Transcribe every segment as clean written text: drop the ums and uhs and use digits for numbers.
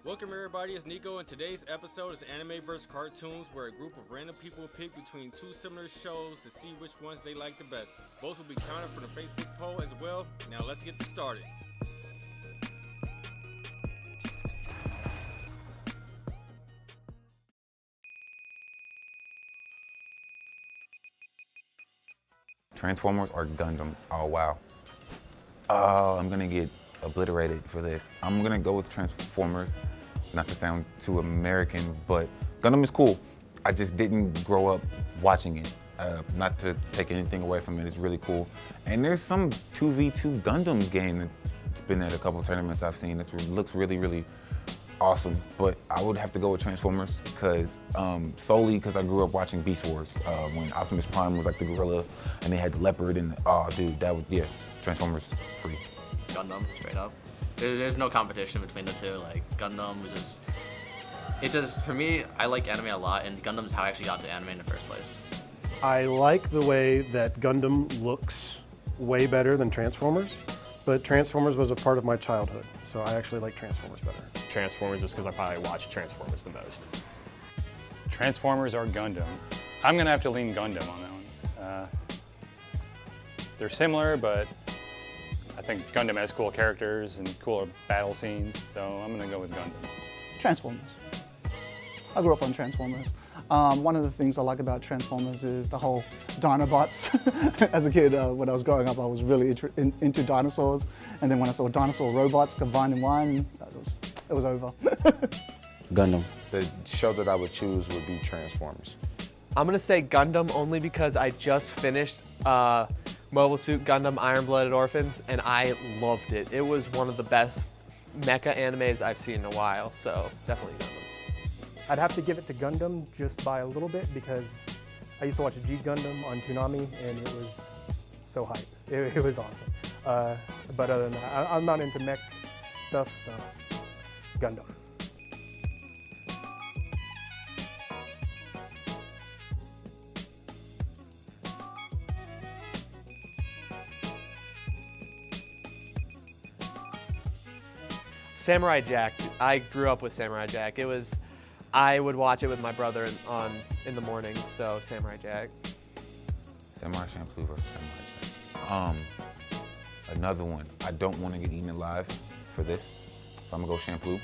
Welcome everybody, it's Nico, and today's episode is Anime vs. Cartoons, where a group of random people pick between two similar shows to see which ones they like the best. Votes will be counted from the Facebook poll as well. Now let's get this started. Transformers or Gundam? Oh wow. Oh, I'm gonna get obliterated for this. I'm gonna go with Transformers. Not to sound too American, but Gundam is cool. I just didn't grow up watching it. Not to take anything away from it, it's really cool. And there's some 2v2 Gundam game that's been at a couple tournaments I've seen. It looks really, really awesome. But I would have to go with Transformers solely because I grew up watching Beast Wars when Optimus Prime was like the gorilla and they had the leopard and oh dude, that was, yeah, Transformers free. Gundam, straight up. There's no competition between the two. Like Gundam was just, for me, I like anime a lot, and Gundam's how I actually got into anime in the first place. I like the way that Gundam looks way better than Transformers, but Transformers was a part of my childhood, so I actually like Transformers better. Transformers just because I probably watch Transformers the most. Transformers or Gundam? I'm gonna have to lean Gundam on that one. They're similar, but I think Gundam has cool characters and cooler battle scenes, so I'm gonna go with Gundam. Transformers. I grew up on Transformers. One of the things I like about Transformers is the whole Dinobots. As a kid, when I was growing up, I was really into dinosaurs, and then when I saw dinosaur robots combined in one, it was over. Gundam. The show that I would choose would be Transformers. I'm gonna say Gundam only because I just finished Mobile Suit Gundam Iron Blooded Orphans, and I loved it. It was one of the best mecha animes I've seen in a while, so definitely Gundam. I'd have to give it to Gundam just by a little bit because I used to watch G Gundam on Toonami, and it was so hype. It was awesome. But other than that, I'm not into mech stuff, so Gundam. Samurai Jack. I grew up with Samurai Jack. I would watch it with my brother in the morning, so Samurai Jack. Samurai Champloo versus Samurai Jack. Another one. I don't want to get eaten alive for this, so I'm gonna go Champloo.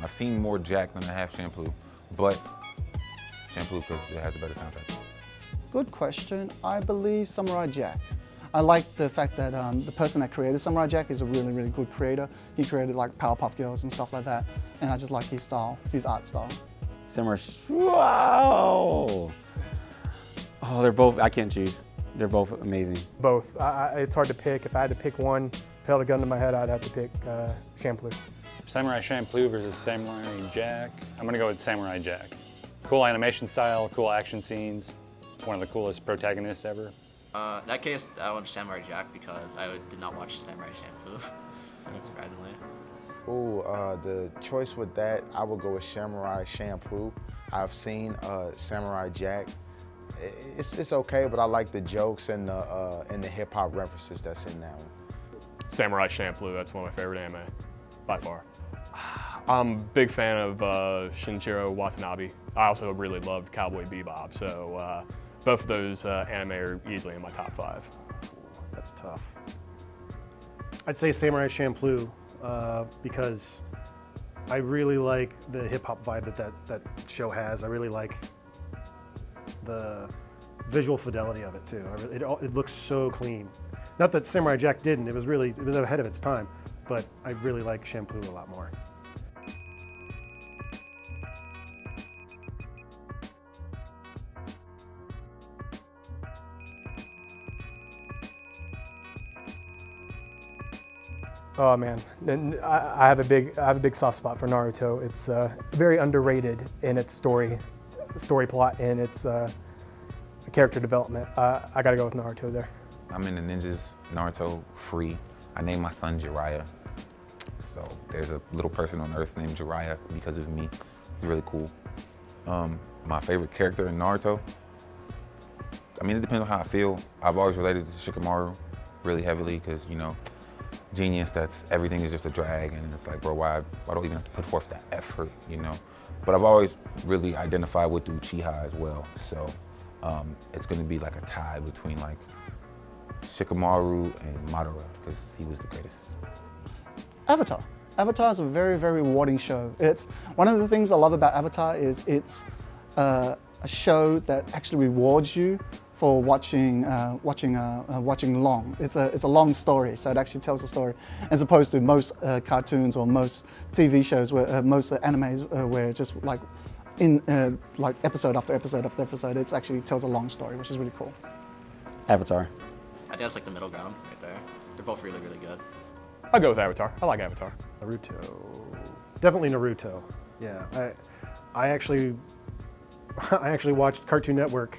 I've seen more Jack than I have Champloo, but Champloo because it has a better soundtrack. Good question. I believe Samurai Jack. I like the fact that the person that created Samurai Jack is a really, really good creator. He created like Powerpuff Girls and stuff like that, and I just like his style, his art style. Samurai. Wow. Oh, they're both. I can't choose. They're both amazing. Both. It's hard to pick. If I had to pick one, if I held a gun to my head, I'd have to pick Champloo. Samurai Champloo versus Samurai Jack. I'm gonna go with Samurai Jack. Cool animation style, cool action scenes, one of the coolest protagonists ever. In that case, I went Samurai Jack because I did not watch Samurai Champloo, surprisingly. Ooh, the choice with that, I would go with Samurai Champloo. I've seen Samurai Jack. It's okay, but I like the jokes and the hip hop references that's in that one. Samurai Champloo, that's one of my favorite anime, by far. I'm a big fan of Shinichiro Watanabe. I also really loved Cowboy Bebop, so both of those anime are easily in my top 5. That's tough. I'd say Samurai Champloo because I really like the hip-hop vibe that show has. I really like the visual fidelity of it too. It looks so clean. Not that Samurai Jack didn't, it was ahead of its time, but I really like Champloo a lot more. Oh man, and I have a big soft spot for Naruto. It's very underrated in its story plot and its character development. I gotta go with Naruto there. I'm in the ninjas, Naruto free. I named my son Jiraiya. So there's a little person on Earth named Jiraiya because of me. It's really cool. My favorite character in Naruto, I mean, it depends on how I feel. I've always related to Shikamaru really heavily because, you know, genius that's everything is just a drag, and it's like, bro, why do we even have to put forth that effort, you know? But I've always really identified with Uchiha as well, so it's gonna be like a tie between like Shikamaru and Madara, because he was the greatest. Avatar. Avatar is a very, very rewarding show. It's one of the things I love about Avatar is it's a show that actually rewards you for watching long. It's a long story, so it actually tells a story, as opposed to most cartoons or most TV shows, where most animes where it's just like like episode after episode after episode. It actually tells a long story, which is really cool. Avatar. I think that's like the middle ground right there. They're both really, really good. I'll go with Avatar. I like Avatar. Naruto. Definitely Naruto. Yeah, I actually watched Cartoon Network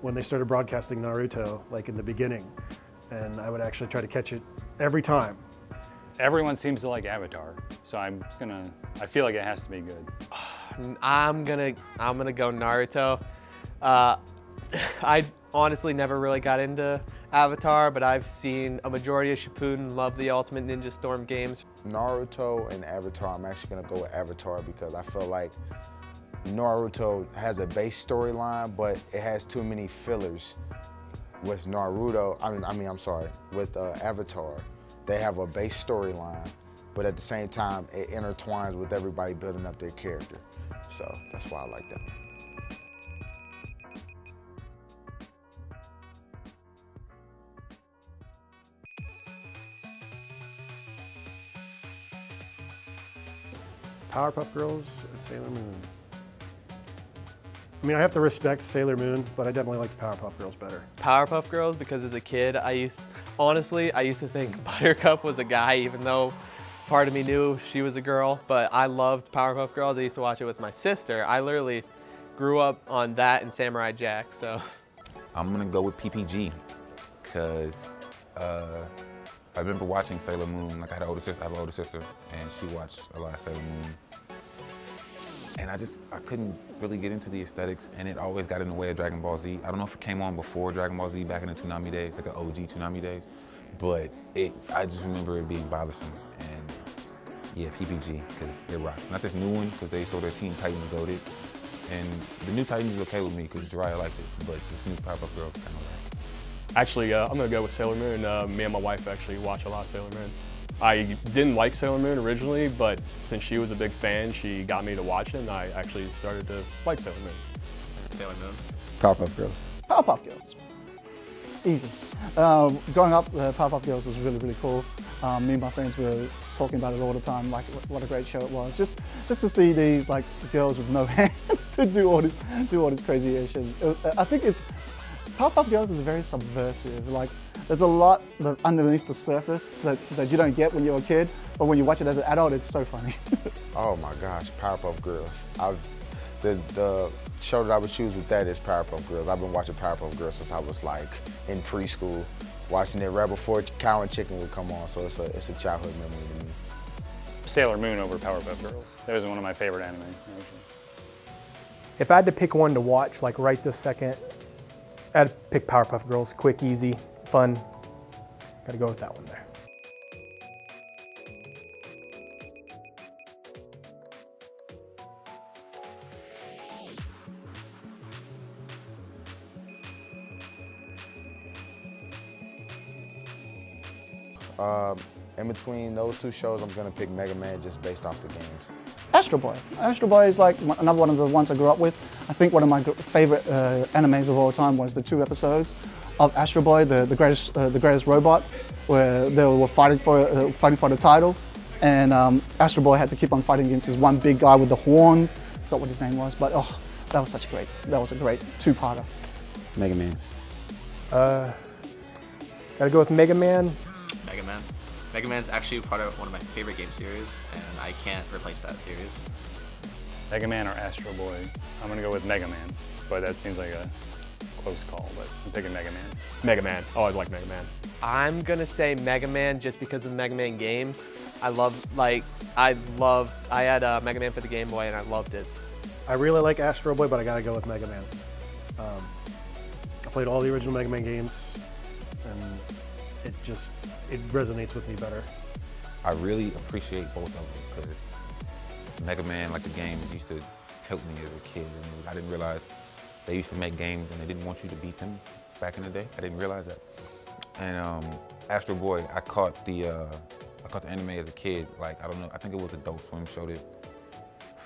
when they started broadcasting Naruto, like in the beginning, and I would actually try to catch it every time. Everyone seems to like Avatar, so I feel like it has to be good. I'm gonna go Naruto. I honestly never really got into Avatar, but I've seen a majority of Shippuden, love the Ultimate Ninja Storm games. Naruto and Avatar, I'm actually gonna go with Avatar because I feel like Naruto has a base storyline, but it has too many fillers. With Naruto, with Avatar, they have a base storyline, but at the same time, it intertwines with everybody building up their character. So that's why I like that. Powerpuff Girls and Sailor Moon. I mean, I have to respect Sailor Moon, but I definitely like the Powerpuff Girls better. Powerpuff Girls, because as a kid, I used to think Buttercup was a guy, even though part of me knew she was a girl, but I loved Powerpuff Girls. I used to watch it with my sister. I literally grew up on that and Samurai Jack, so. I'm gonna go with PPG, because I remember watching Sailor Moon. Like I have an older sister, and she watched a lot of Sailor Moon. And I couldn't really get into the aesthetics, and it always got in the way of Dragon Ball Z. I don't know if it came on before Dragon Ball Z back in the Toonami days, like the OG Toonami days, but I just remember it being bothersome. And yeah, PPG, because it rocks. Not this new one, because they saw their Teen Titans goated. And the new Titans is okay with me, because Jiraiya liked it, but this new Powerpuff Girls kind of like. Actually, I'm gonna go with Sailor Moon. Me and my wife actually watch a lot of Sailor Moon. I didn't like Sailor Moon originally, but since she was a big fan, she got me to watch it, and I actually started to like Sailor Moon. Sailor Moon. Powerpuff Girls. Powerpuff Girls. Easy. Growing up, Powerpuff Girls was really, really cool. Me and my friends were talking about it all the time, like what a great show it was. Just to see these like girls with no hands to do all this crazy shit. I think Powerpuff Girls is very subversive. Like, there's a lot underneath the surface that you don't get when you're a kid, but when you watch it as an adult, it's so funny. Oh my gosh, Powerpuff Girls. The show that I would choose with that is Powerpuff Girls. I've been watching Powerpuff Girls since I was like in preschool, watching it right before Cow and Chicken would come on, so it's a childhood memory to me. Sailor Moon over Powerpuff Girls. That was one of my favorite anime. If I had to pick one to watch, like right this second, I'd pick Powerpuff Girls. Quick, easy, fun. Gotta go with that one there. In between those two shows, I'm gonna pick Mega Man just based off the games. Astro Boy. Astro Boy is like another one of the ones I grew up with. I think one of my favorite animes of all time was the 2 episodes of Astro Boy, the greatest robot, where they were fighting for the title, and Astro Boy had to keep on fighting against this one big guy with the horns. I forgot what his name was, but oh, that was a great 2-parter. Mega Man. Gotta go with Mega Man. Mega Man. Mega Man's actually part of one of my favorite game series, and I can't replace that series. Mega Man or Astro Boy? I'm gonna go with Mega Man, but that seems like a close call, but I'm picking Mega Man. Mega Man. Oh, I like Mega Man. I'm gonna say Mega Man just because of the Mega Man games. I had Mega Man for the Game Boy and I loved it. I really like Astro Boy, but I gotta go with Mega Man. I played all the original Mega Man games, and it resonates with me better. I really appreciate both of them because Mega Man, like the game, used to tilt me as a kid. And I didn't realize they used to make games and they didn't want you to beat them back in the day. I didn't realize that. And Astro Boy, I caught the anime as a kid. Like, I don't know, I think it was Adult Swim showed it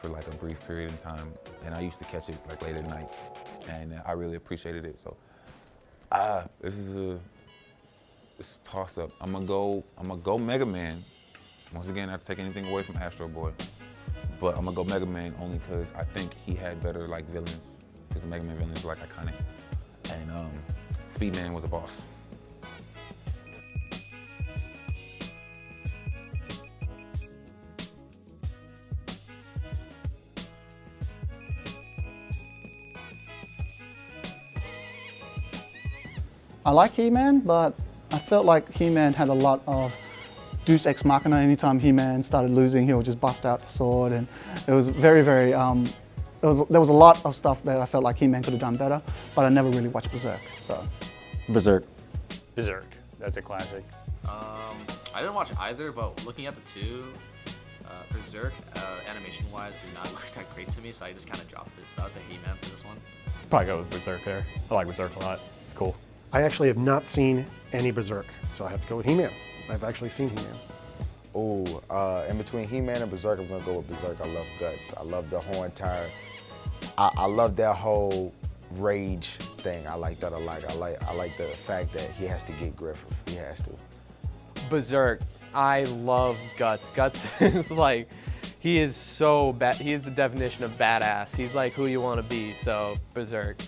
for like a brief period of time. And I used to catch it like late at night. And I really appreciated it. So, this is a toss up. I'm gonna go Mega Man. Once again, not to take anything away from Astro Boy, but I'm gonna go Mega Man only because I think he had better like villains. Because the Mega Man villains were like iconic, and Speedman was a boss. I like He-Man, but I felt like He-Man had a lot of Deus Ex Machina. Anytime He-Man started losing, he would just bust out the sword, and it was very, very. There was a lot of stuff that I felt like He-Man could have done better, but I never really watched Berserk. So, Berserk. Berserk. That's a classic. I didn't watch either, but looking at the two, Berserk, animation-wise, did not look that great to me, so I just kind of dropped it. So I would say He-Man for this one. Probably go with Berserk there. I like Berserk a lot. It's cool. I actually have not seen any Berserk, so I have to go with He-Man. I've actually seen He-Man. Oh, in between He-Man and Berserk, I'm gonna go with Berserk. I love Guts. I love the horn tire. I love that whole rage thing. I like that a lot. I like the fact that he has to get Griffith. He has to. Berserk. I love Guts. Guts is like, he is so bad. He is the definition of badass. He's like who you want to be. So Berserk.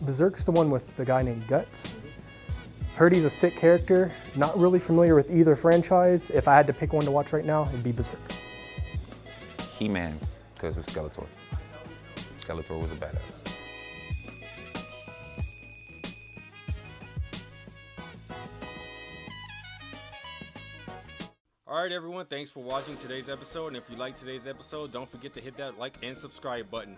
Berserk's the one with the guy named Guts. Heard he's a sick character. Not really familiar with either franchise. If I had to pick one to watch right now, it'd be Berserk. He-Man, because of Skeletor. Skeletor was a badass. All right, everyone, thanks for watching today's episode. And if you liked today's episode, don't forget to hit that like and subscribe button.